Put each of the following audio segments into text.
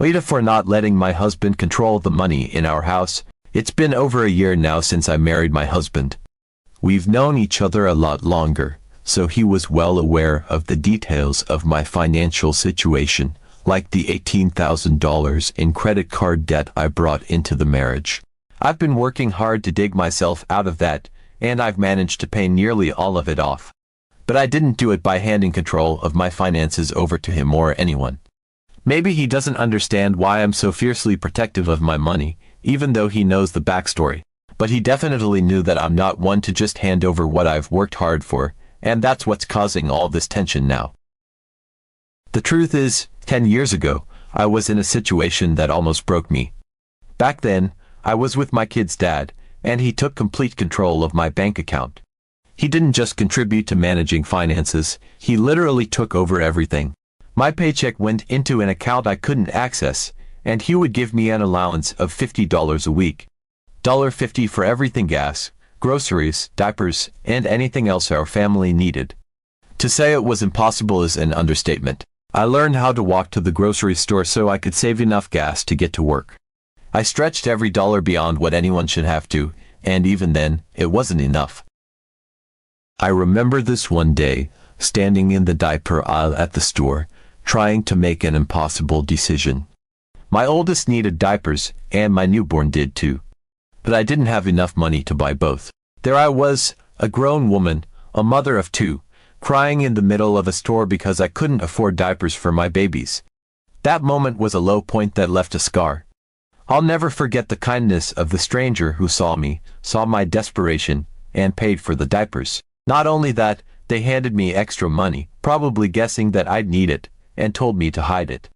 AITA for not letting my husband control the money in our house. It's been over a year now since I married my husband. We've known each other a lot longer, so he was well aware of the details of my financial situation, like the $18,000 in credit card debt I brought into the marriage. I've been working hard to dig myself out of that, and I've managed to pay nearly all of it off. But I didn't do it by handing control of my finances over to him or anyone. Maybe he doesn't understand why I'm so fiercely protective of my money, even though he knows the backstory. But he definitely knew that I'm not one to just hand over what I've worked hard for, and that's what's causing all this tension now. The truth is, 10 years ago, I was in a situation that almost broke me. Back then, I was with my kid's dad, and he took complete control of my bank account. He didn't just contribute to managing finances, he literally took over everything. My paycheck went into an account I couldn't access, and he would give me an allowance of $50 a week. $50 for everything: gas, groceries, diapers, and anything else our family needed. To say it was impossible is an understatement. I learned how to walk to the grocery store so I could save enough gas to get to work. I stretched every dollar beyond what anyone should have to, and even then, it wasn't enough. I remember this one day, standing in the diaper aisle at the store, trying to make an impossible decision. My oldest needed diapers, and my newborn did too. But I didn't have enough money to buy both. There I was, a grown woman, a mother of two, crying in the middle of a store because I couldn't afford diapers for my babies. That moment was a low point that left a scar. I'll never forget the kindness of the stranger who saw my desperation, and paid for the diapers. Not only that, they handed me extra money, probably guessing that I'd need it, and told me to hide it.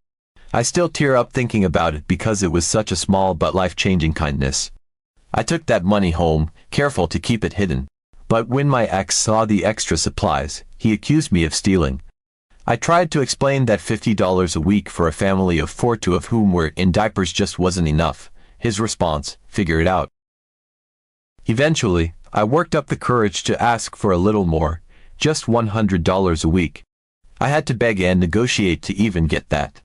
I still tear up thinking about it because it was such a small but life-changing kindness. I took that money home, careful to keep it hidden. But when my ex saw the extra supplies, he accused me of stealing. I tried to explain that $50 a week for a family of 4, 2 of whom were in diapers, just wasn't enough. His response: figure it out. Eventually, I worked up the courage to ask for a little more, just $100 a week. I had to beg and negotiate to even get that.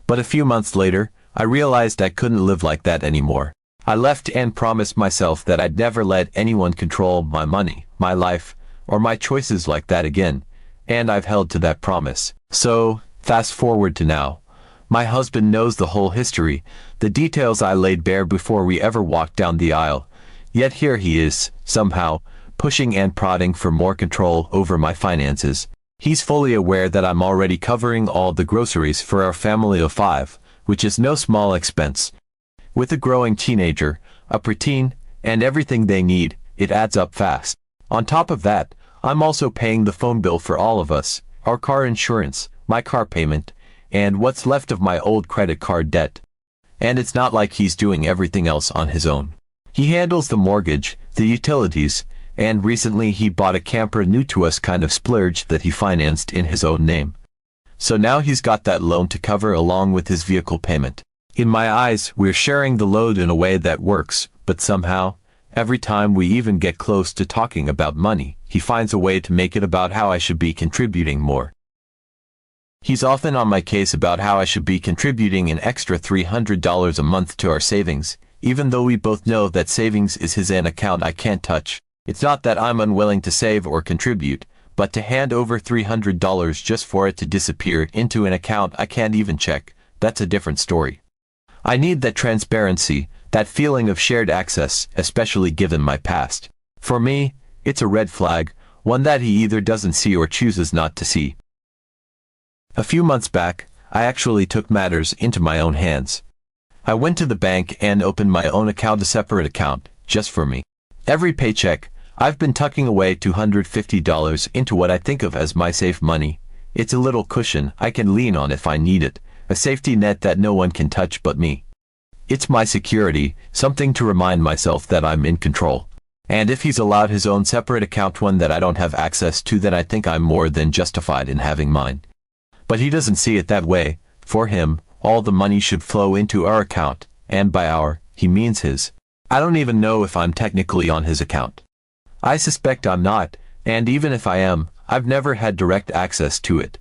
But a few months later, I realized I couldn't live like that anymore. I left and promised myself that I'd never let anyone control my money, my life, or my choices like that again. And I've held to that promise. So, fast forward to now. My husband knows the whole history, the details I laid bare before we ever walked down the aisle. Yet here he is, somehow, pushing and prodding for more control over my finances. He's fully aware that I'm already covering all the groceries for our family of 5, which is no small expense. With a growing teenager, a preteen, and everything they need, it adds up fast. On top of that, I'm also paying the phone bill for all of us, our car insurance, my car payment, and what's left of my old credit card debt. And it's not like he's doing everything else on his own. He handles the mortgage, the utilities, and recently he bought a camper, new to us kind of splurge that he financed in his own name. So now he's got that loan to cover along with his vehicle payment. In my eyes, we're sharing the load in a way that works, but somehow, every time we even get close to talking about money, he finds a way to make it about how I should be contributing more. He's often on my case about how I should be contributing an extra $300 a month to our savings, even though we both know that savings is his an account I can't touch. It's not that I'm unwilling to save or contribute, but to hand over $300 just for it to disappear into an account I can't even check, that's a different story. I need that transparency, that feeling of shared access, especially given my past. For me, it's a red flag, one that he either doesn't see or chooses not to see. A few months back, I actually took matters into my own hands. I went to the bank and opened my own account, a separate account, just for me. Every paycheck, I've been tucking away $250 into what I think of as my safe money. It's a little cushion I can lean on if I need it, a safety net that no one can touch but me. It's my security, something to remind myself that I'm in control. And if he's allowed his own separate account, one that I don't have access to, then I think I'm more than justified in having mine. But he doesn't see it that way. For him, all the money should flow into our account, and by our, he means his. I don't even know if I'm technically on his account. I suspect I'm not, and even if I am, I've never had direct access to it.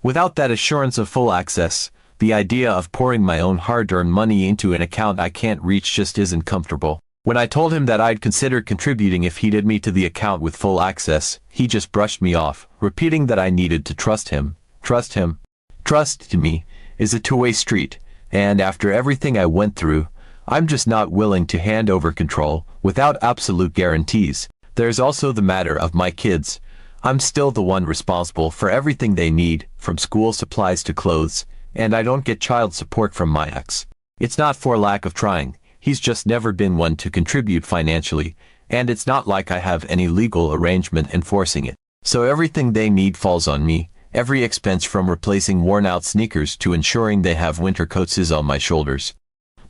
Without that assurance of full access, The idea of pouring my own hard-earned money into an account I can't reach just isn't comfortable. When I told him that I'd consider contributing if he'd add me to the account with full access, he just brushed me off, repeating that I needed to trust him. Trust him. Trust, to me, is a two-way street, and after everything I went through, I'm just not willing to hand over control without absolute guarantees. There's also the matter of my kids. I'm still the one responsible for everything they need, from school supplies to clothes, and I don't get child support from my ex. It's not for lack of trying. He's just never been one to contribute financially, and it's not like I have any legal arrangement enforcing it. So everything they need falls on me. Every expense from replacing worn-out sneakers to ensuring they have winter coats is on my shoulders.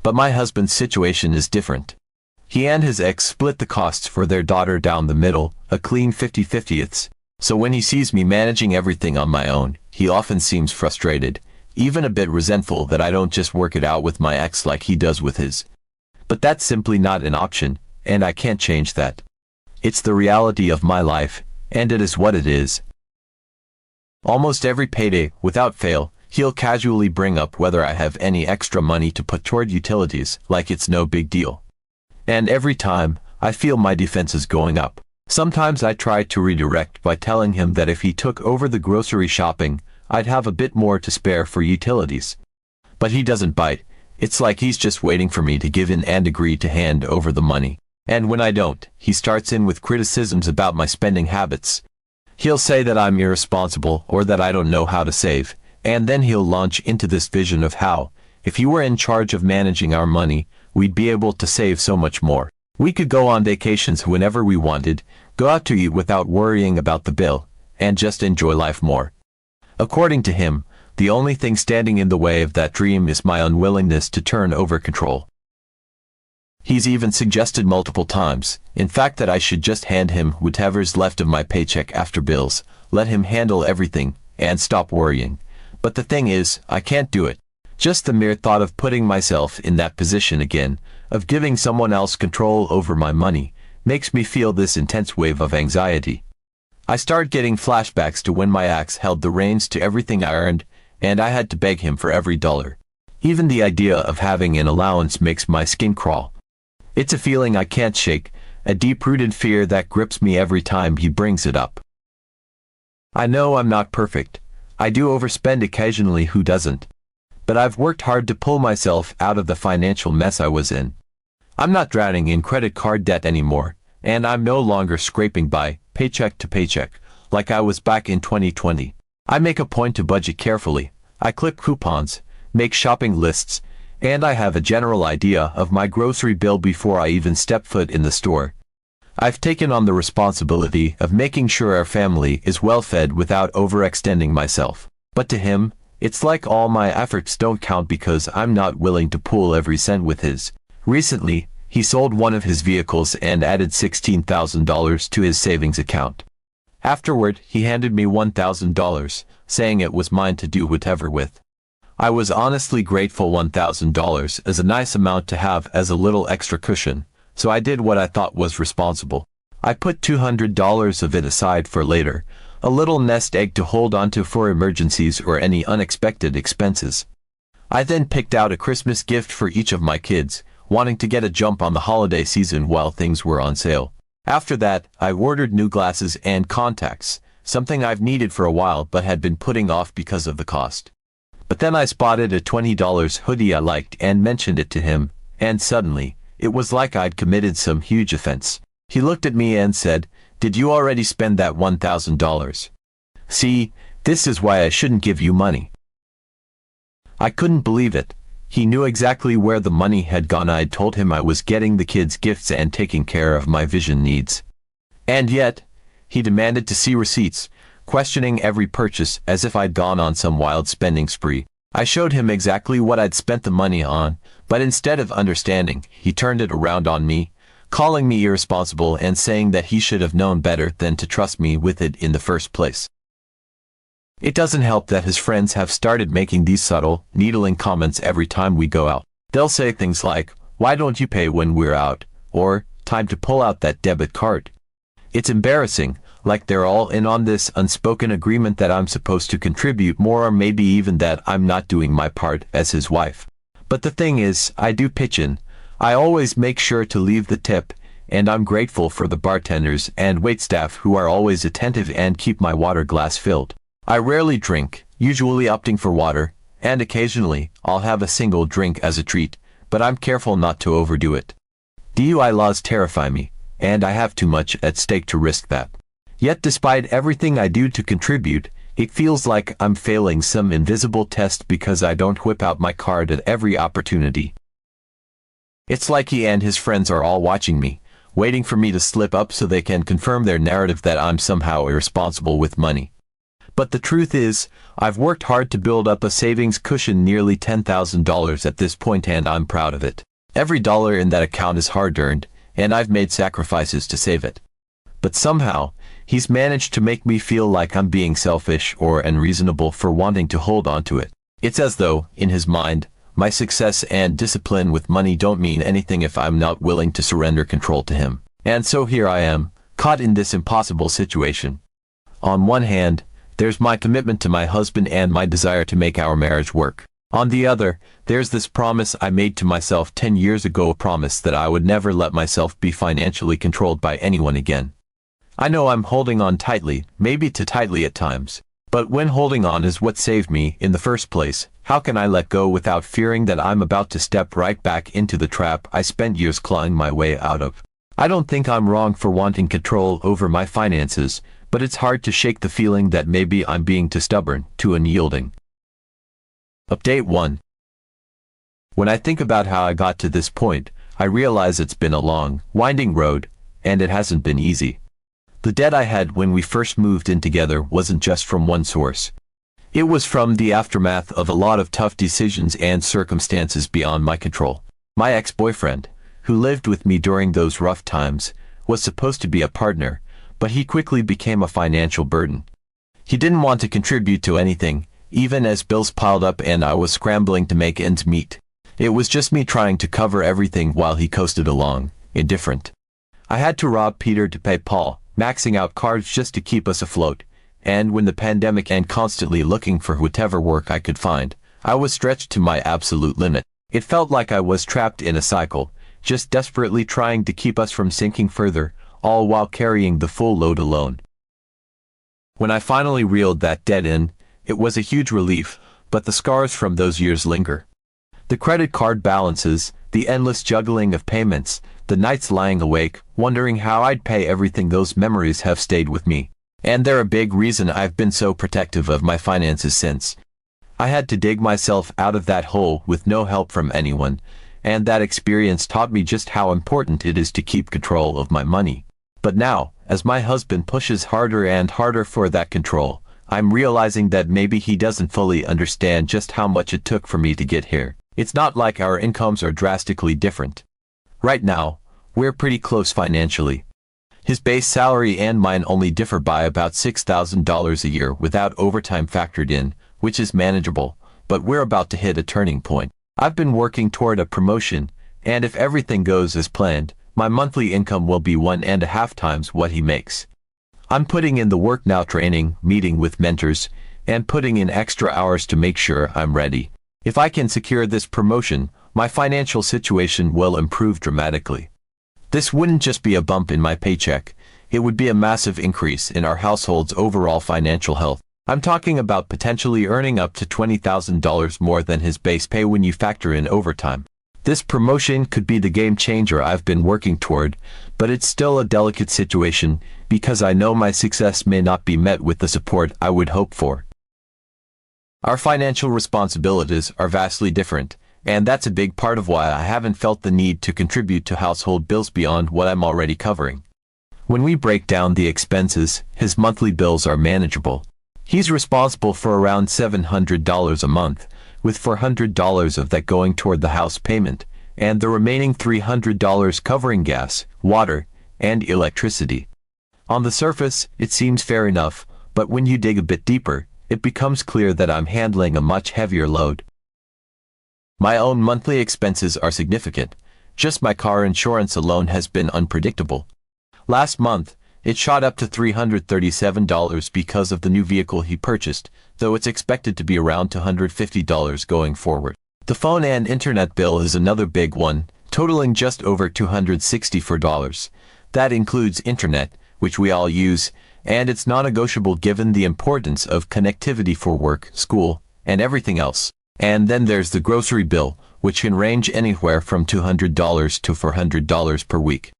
But my husband's situation is different. He and his ex split the costs for their daughter down the middle, a clean 50-50ths. So when he sees me managing everything on my own, he often seems frustrated, even a bit resentful that I don't just work it out with my ex like he does with his. But that's simply not an option, and I can't change that. It's the reality of my life, and it is what it is. Almost every payday, without fail, he'll casually bring up whether I have any extra money to put toward utilities, like it's no big deal. And every time, I feel my defenses going up. Sometimes I try to redirect by telling him that if he took over the grocery shopping, I'd have a bit more to spare for utilities. But he doesn't bite. It's like he's just waiting for me to give in and agree to hand over the money. And when I don't, he starts in with criticisms about my spending habits. He'll say that I'm irresponsible or that I don't know how to save, and then he'll launch into this vision of how, if he were in charge of managing our money, we'd be able to save so much more. We could go on vacations whenever we wanted, go out to eat without worrying about the bill, and just enjoy life more. According to him, the only thing standing in the way of that dream is my unwillingness to turn over control. He's even suggested multiple times, in fact, that I should just hand him whatever's left of my paycheck after bills, let him handle everything, and stop worrying. But the thing is, I can't do it. Just the mere thought of putting myself in that position again, of giving someone else control over my money, makes me feel this intense wave of anxiety. I start getting flashbacks to when my ex held the reins to everything I earned, and I had to beg him for every dollar. Even the idea of having an allowance makes my skin crawl. It's a feeling I can't shake, a deep-rooted fear that grips me every time he brings it up. I know I'm not perfect. I do overspend occasionally, who doesn't? But I've worked hard to pull myself out of the financial mess I was in. I'm not drowning in credit card debt anymore, and I'm no longer scraping by, paycheck to paycheck, like I was back in 2020. I make a point to budget carefully. I clip coupons, make shopping lists, and I have a general idea of my grocery bill before I even step foot in the store. I've taken on the responsibility of making sure our family is well fed without overextending myself. But to him, it's like all my efforts don't count because I'm not willing to pool every cent with his. Recently, he sold one of his vehicles and added $16,000 to his savings account. Afterward, he handed me $1,000, saying it was mine to do whatever with. I was honestly grateful. $1,000 is a nice amount to have as a little extra cushion, so I did what I thought was responsible. I put $200 of it aside for later, a little nest egg to hold onto for emergencies or any unexpected expenses. I then picked out a Christmas gift for each of my kids, wanting to get a jump on the holiday season while things were on sale. After that, I ordered new glasses and contacts, something I've needed for a while but had been putting off because of the cost. But then I spotted a $20 hoodie I liked and mentioned it to him, and suddenly, it was like I'd committed some huge offense. He looked at me and said, "Did you already spend that $1,000? See, this is why I shouldn't give you money." I couldn't believe it. He knew exactly where the money had gone. I'd told him I was getting the kids gifts and taking care of my vision needs. And yet, he demanded to see receipts, questioning every purchase as if I'd gone on some wild spending spree. I showed him exactly what I'd spent the money on, but instead of understanding, he turned it around on me, calling me irresponsible and saying that he should have known better than to trust me with it in the first place. It doesn't help that his friends have started making these subtle, needling comments every time we go out. They'll say things like, "Why don't you pay when we're out?" or "Time to pull out that debit card." It's embarrassing. like they're all in on this unspoken agreement that I'm supposed to contribute more, or maybe even that I'm not doing my part as his wife. But the thing is, I do pitch in. I always make sure to leave the tip, and I'm grateful for the bartenders and waitstaff who are always attentive and keep my water glass filled. I rarely drink, usually opting for water, and occasionally, I'll have a single drink as a treat, but I'm careful not to overdo it. DUI laws terrify me, and I have too much at stake to risk that. Yet despite everything I do to contribute, it feels like I'm failing some invisible test because I don't whip out my card at every opportunity. It's like he and his friends are all watching me, waiting for me to slip up so they can confirm their narrative that I'm somehow irresponsible with money. But the truth is, I've worked hard to build up a savings cushion nearly $10,000 at this point, and I'm proud of it. Every dollar in that account is hard-earned, and I've made sacrifices to save it. But somehow, he's managed to make me feel like I'm being selfish or unreasonable for wanting to hold on to it. It's as though, in his mind, my success and discipline with money don't mean anything if I'm not willing to surrender control to him. And so here I am, caught in this impossible situation. On one hand, there's my commitment to my husband and my desire to make our marriage work. On the other, there's this promise I made to myself 10 years ago, a promise that I would never let myself be financially controlled by anyone again. I know I'm holding on tightly, maybe too tightly at times. But when holding on is what saved me in the first place, how can I let go without fearing that I'm about to step right back into the trap I spent years clawing my way out of? I don't think I'm wrong for wanting control over my finances, but it's hard to shake the feeling that maybe I'm being too stubborn, too unyielding. Update 1. When I think about how I got to this point, I realize it's been a long, winding road, and it hasn't been easy. The debt I had when we first moved in together wasn't just from one source. It was from the aftermath of a lot of tough decisions and circumstances beyond my control. My ex-boyfriend, who lived with me during those rough times, was supposed to be a partner, but he quickly became a financial burden. He didn't want to contribute to anything, even as bills piled up and I was scrambling to make ends meet. It was just me trying to cover everything while he coasted along, indifferent. I had to rob Peter to pay Paul, maxing out cards just to keep us afloat, and when the pandemic and constantly looking for whatever work I could find, I was stretched to my absolute limit. It felt like I was trapped in a cycle, just desperately trying to keep us from sinking further, all while carrying the full load alone. When I finally reeled that debt in, it was a huge relief, but the scars from those years linger. The credit card balances, the endless juggling of payments, the nights lying awake, wondering how I'd pay everything, those memories have stayed with me. And they're a big reason I've been so protective of my finances since. I had to dig myself out of that hole with no help from anyone, and that experience taught me just how important it is to keep control of my money. But now, as my husband pushes harder and harder for that control, I'm realizing that maybe he doesn't fully understand just how much it took for me to get here. It's not like our incomes are drastically different. Right now, we're pretty close financially. His base salary and mine only differ by about $6,000 a year without overtime factored in, which is manageable, but we're about to hit a turning point. I've been working toward a promotion, and if everything goes as planned, my monthly income will be 1.5 times what he makes. I'm putting in the work now, training, meeting with mentors, and putting in extra hours to make sure I'm ready. If I can secure this promotion, my financial situation will improve dramatically. This wouldn't just be a bump in my paycheck, it would be a massive increase in our household's overall financial health. I'm talking about potentially earning up to $20,000 more than his base pay when you factor in overtime. This promotion could be the game changer I've been working toward, but it's still a delicate situation because I know my success may not be met with the support I would hope for. Our financial responsibilities are vastly different, and that's a big part of why I haven't felt the need to contribute to household bills beyond what I'm already covering. When we break down the expenses, his monthly bills are manageable. He's responsible for around $700 a month, with $400 of that going toward the house payment, and the remaining $300 covering gas, water, and electricity. On the surface, it seems fair enough, but when you dig a bit deeper, it becomes clear that I'm handling a much heavier load. My own monthly expenses are significant. Just my car insurance alone has been unpredictable. Last month, It shot up to $337 because of the new vehicle he purchased, though it's expected to be around $250 going forward. The phone and internet bill is another big one, totaling just over $264. That includes internet, which we all use, and it's non-negotiable given the importance of connectivity for work, school, and everything else. And then there's the grocery bill, which can range anywhere from $200 to $400 per week.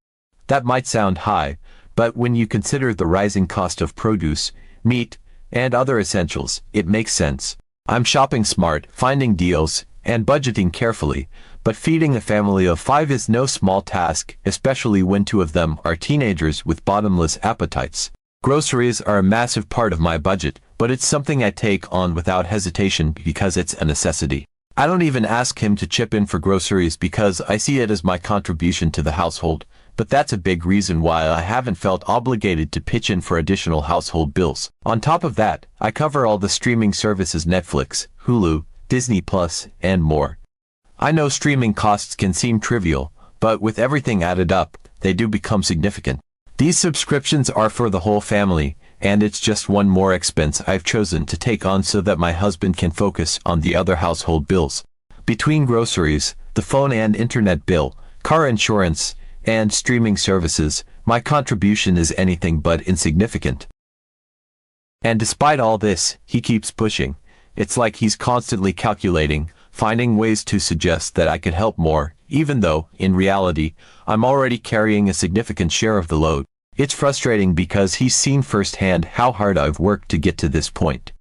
That might sound high, but when you consider the rising cost of produce, meat, and other essentials, it makes sense. I'm shopping smart, finding deals, and budgeting carefully, but feeding a family of 5 is no small task, especially when 2 of them are teenagers with bottomless appetites. Groceries are a massive part of my budget, but it's something I take on without hesitation because it's a necessity. I don't even ask him to chip in for groceries because I see it as my contribution to the household, but that's a big reason why I haven't felt obligated to pitch in for additional household bills. On top of that, I cover all the streaming services: Netflix, Hulu, Disney Plus, and more. I know streaming costs can seem trivial, but with everything added up, they do become significant. These subscriptions are for the whole family, and it's just one more expense I've chosen to take on so that my husband can focus on the other household bills. Between groceries, the phone and internet bill, car insurance, and streaming services, my contribution is anything but insignificant. And despite all this, he keeps pushing. It's like he's constantly calculating, finding ways to suggest that I could help more, even though, in reality, I'm already carrying a significant share of the load. It's frustrating because he's seen firsthand how hard I've worked to get to this point.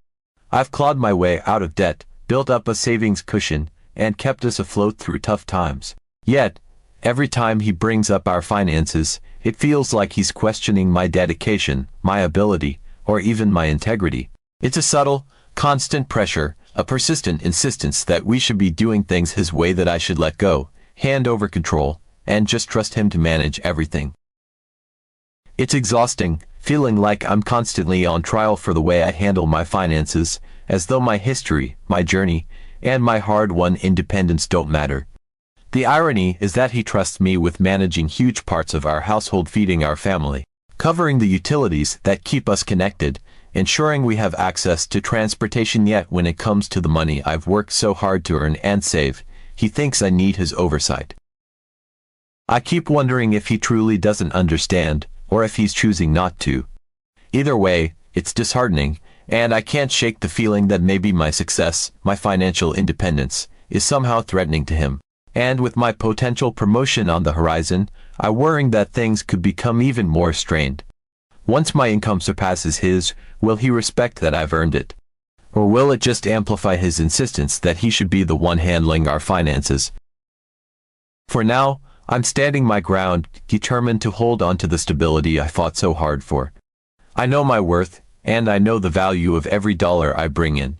I've clawed my way out of debt, built up a savings cushion, and kept us afloat through tough times. Yet, every time he brings up our finances, it feels like he's questioning my dedication, my ability, or even my integrity. It's a subtle, constant pressure, a persistent insistence that we should be doing things his way, that I should let go, hand over control, and just trust him to manage everything. It's exhausting, feeling like I'm constantly on trial for the way I handle my finances, as though my history, my journey, and my hard-won independence don't matter. The irony is that he trusts me with managing huge parts of our household, feeding our family, covering the utilities that keep us connected, ensuring we have access to transportation, yet when it comes to the money I've worked so hard to earn and save, he thinks I need his oversight. I keep wondering if he truly doesn't understand, or if he's choosing not to. Either way, it's disheartening, and I can't shake the feeling that maybe my success, my financial independence, is somehow threatening to him. And with my potential promotion on the horizon, I worry that things could become even more strained. Once my income surpasses his, will he respect that I've earned it? Or will it just amplify his insistence that he should be the one handling our finances? For now, I'm standing my ground, determined to hold on to the stability I fought so hard for. I know my worth, and I know the value of every dollar I bring in.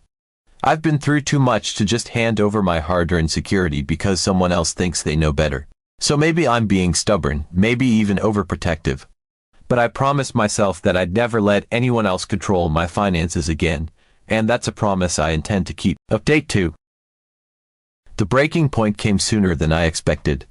I've been through too much to just hand over my hard-earned security because someone else thinks they know better. So maybe I'm being stubborn, maybe even overprotective. But I promised myself that I'd never let anyone else control my finances again, and that's a promise I intend to keep. Update 2. The breaking point came sooner than I expected.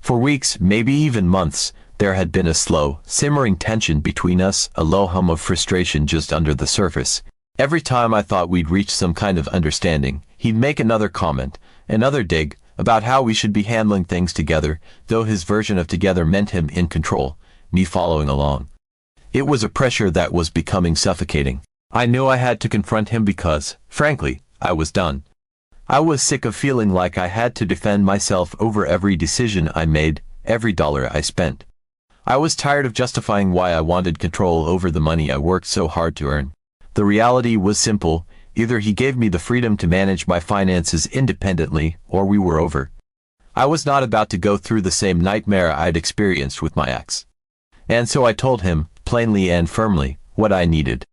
For weeks, maybe even months, there had been a slow, simmering tension between us, a low hum of frustration just under the surface. Every time I thought we'd reached some kind of understanding, he'd make another comment, another dig, about how we should be handling things together, though his version of together meant him in control, me following along. It was a pressure that was becoming suffocating. I knew I had to confront him because, frankly, I was done. I was sick of feeling like I had to defend myself over every decision I made, every dollar I spent. I was tired of justifying why I wanted control over the money I worked so hard to earn. The reality was simple: either he gave me the freedom to manage my finances independently, or we were over. I was not about to go through the same nightmare I'd experienced with my ex. And so I told him, plainly and firmly, what I needed.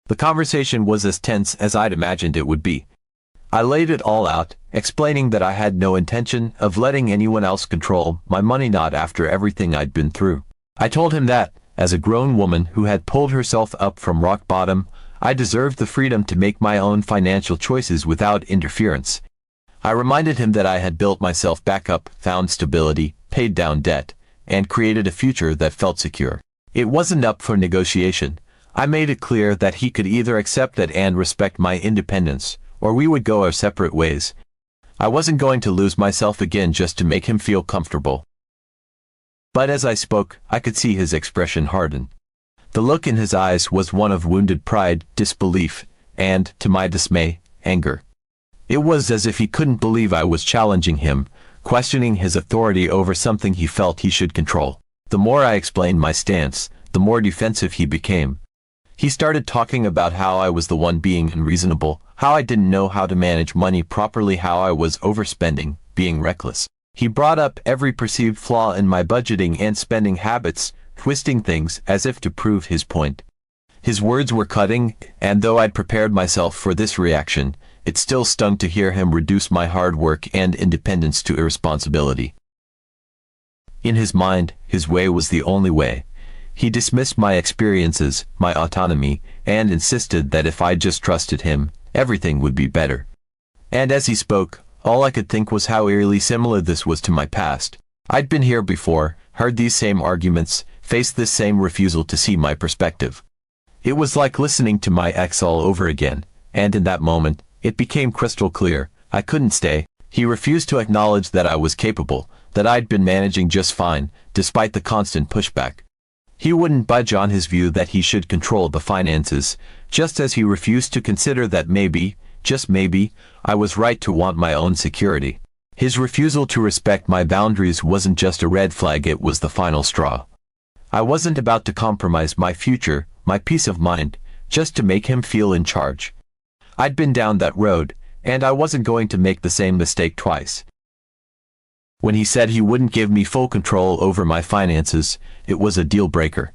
The conversation was as tense as I'd imagined it would be. I laid it all out, explaining that I had no intention of letting anyone else control my money, not after everything I'd been through. I told him that, as a grown woman who had pulled herself up from rock bottom, I deserved the freedom to make my own financial choices without interference. I reminded him that I had built myself back up, found stability, paid down debt, and created a future that felt secure. It wasn't up for negotiation. I made it clear that he could either accept it and respect my independence, or we would go our separate ways. I wasn't going to lose myself again just to make him feel comfortable. But as I spoke, I could see his expression harden. The look in his eyes was one of wounded pride, disbelief, and, to my dismay, anger. It was as if he couldn't believe I was challenging him, questioning his authority over something he felt he should control. The more I explained my stance, the more defensive he became. He started talking about how I was the one being unreasonable, how I didn't know how to manage money properly, how I was overspending, being reckless. He brought up every perceived flaw in my budgeting and spending habits, twisting things as if to prove his point. His words were cutting, and though I'd prepared myself for this reaction, it still stung to hear him reduce my hard work and independence to irresponsibility. In his mind, his way was the only way. He dismissed my experiences, my autonomy, and insisted that if I just trusted him, everything would be better. And as he spoke, all I could think was how eerily similar this was to my past. I'd been here before, heard these same arguments, faced this same refusal to see my perspective. It was like listening to my ex all over again, and in that moment, it became crystal clear. I couldn't stay. He refused to acknowledge that I was capable, that I'd been managing just fine, despite the constant pushback. He wouldn't budge on his view that he should control the finances, just as he refused to consider that maybe, just maybe, I was right to want my own security. His refusal to respect my boundaries wasn't just a red flag, it was the final straw. I wasn't about to compromise my future, my peace of mind, just to make him feel in charge. I'd been down that road, and I wasn't going to make the same mistake twice. When he said he wouldn't give me full control over my finances, it was a deal breaker.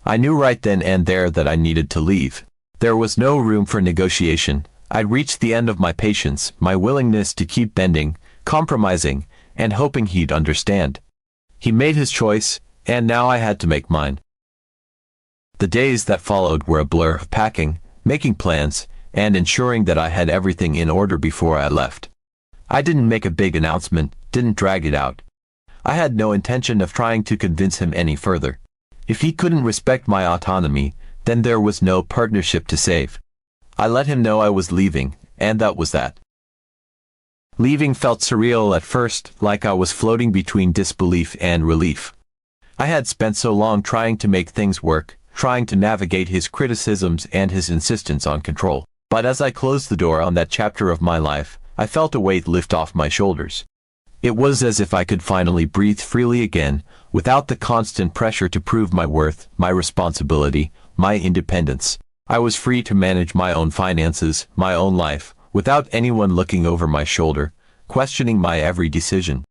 I knew right then and there that I needed to leave. There was no room for negotiation. I'd reached the end of my patience, my willingness to keep bending, compromising, and hoping he'd understand. He made his choice, and now I had to make mine. The days that followed were a blur of packing, making plans, and ensuring that I had everything in order before I left. I didn't make a big announcement, didn't drag it out. I had no intention of trying to convince him any further. If he couldn't respect my autonomy, then there was no partnership to save. I let him know I was leaving, and that was that. Leaving felt surreal at first, like I was floating between disbelief and relief. I had spent so long trying to make things work, trying to navigate his criticisms and his insistence on control. But as I closed the door on that chapter of my life, I felt a weight lift off my shoulders. It was as if I could finally breathe freely again, without the constant pressure to prove my worth, my responsibility, my independence. I was free to manage my own finances, my own life, without anyone looking over my shoulder, questioning my every decision.